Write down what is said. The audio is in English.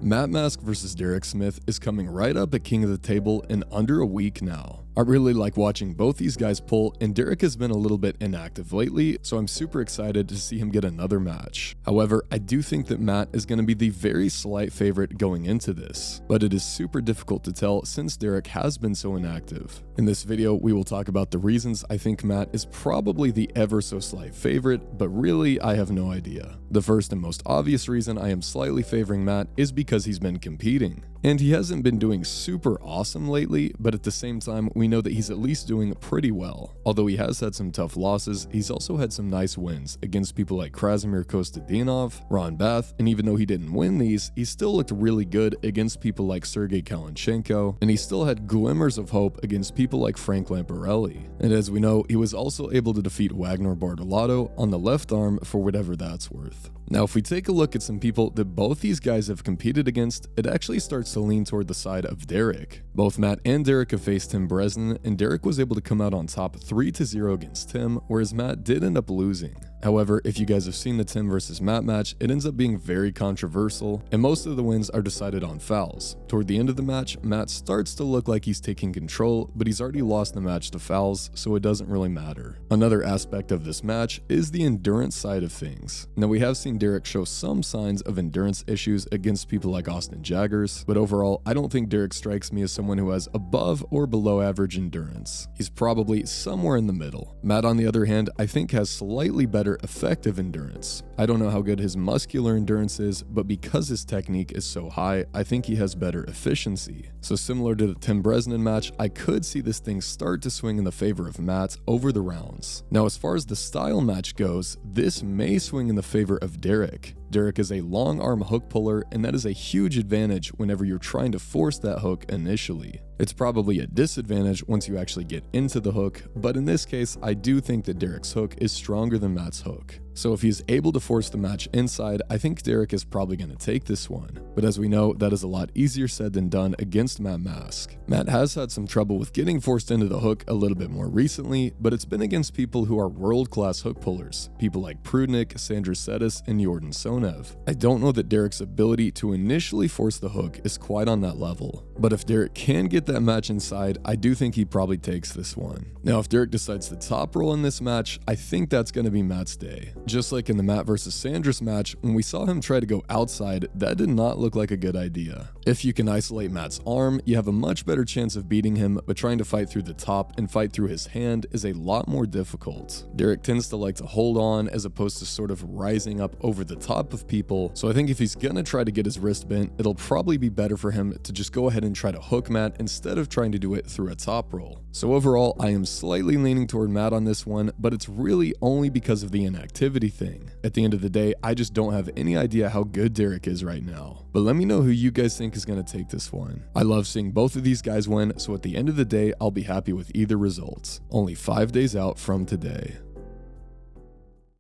Matt Mask versus Derek Smith is coming right up at King of the Table in under a week now. I really like watching both these guys pull, and Derek has been a little bit inactive lately, so I'm super excited to see him get another match. However, I do think that Matt is going to be the very slight favorite going into this, but it is super difficult to tell since Derek has been so inactive. In this video, we will talk about the reasons I think Matt is probably the ever so slight favorite, but really I have no idea. The first and most obvious reason I am slightly favoring Matt is because he's been competing. And he hasn't been doing super awesome lately, but at the same time, we know that he's at least doing pretty well. Although he has had some tough losses, he's also had some nice wins against people like Krasimir Kostadinov, Ron Bath, and even though he didn't win these, he still looked really good against people like Sergey Kalinchenko, and he still had glimmers of hope against people like Frank Lamparelli. And as we know, he was also able to defeat Wagner Bartolotto on the left arm for whatever that's worth. Now, if we take a look at some people that both these guys have competed against, it actually starts to lean toward the side of Derek. Both Matt and Derek have faced Tim Brezhnev, and Derek was able to come out on top 3-0 against Tim, whereas Matt did end up losing. However, if you guys have seen the Tim versus Matt match, it ends up being very controversial, and most of the wins are decided on fouls. Toward the end of the match, Matt starts to look like he's taking control, but he's already lost the match to fouls, so it doesn't really matter. Another aspect of this match is the endurance side of things. Now, we have seen Derek show some signs of endurance issues against people like Austin Jaggers, but overall, I don't think Derek strikes me as someone who has above or below average endurance. He's probably somewhere in the middle. Matt, on the other hand, I think has slightly better effective endurance. I don't know how good his muscular endurance is, but because his technique is so high, I think he has better efficiency. So similar to the Tim Brezhnev match, I could see this thing start to swing in the favor of Matt over the rounds. Now, as far as the style match goes, this may swing in the favor of Derek. Derek is a long arm hook puller, and that is a huge advantage whenever you're trying to force that hook initially. It's probably a disadvantage once you actually get into the hook, but in this case, I do think that Derek's hook is stronger than Matt's hook. So if he's able to force the match inside, I think Derek is probably going to take this one. But as we know, that is a lot easier said than done against Matt Mask. Matt has had some trouble with getting forced into the hook a little bit more recently, but it's been against people who are world-class hook pullers, people like Prudnik, Sandra Setis, and Jordan Sonev. I don't know that Derek's ability to initially force the hook is quite on that level, but if Derek can get that match inside, I do think he probably takes this one. Now, if Derek decides to top roll in this match, I think that's going to be Matt's day. Just like in the Matt versus Sandras match, when we saw him try to go outside, that did not look like a good idea. If you can isolate Matt's arm, you have a much better chance of beating him, but trying to fight through the top and fight through his hand is a lot more difficult. Derek tends to like to hold on as opposed to sort of rising up over the top of people, so I think if he's gonna try to get his wrist bent, it'll probably be better for him to just go ahead and try to hook Matt instead of trying to do it through a top roll. So overall, I am slightly leaning toward Matt on this one, but it's really only because of the inactivity thing. At the end of the day, I just don't have any idea how good Derek is right now. But let me know who you guys think is going to take this one. I love seeing both of these guys win, so at the end of the day, I'll be happy with either result. Only 5 days out from today.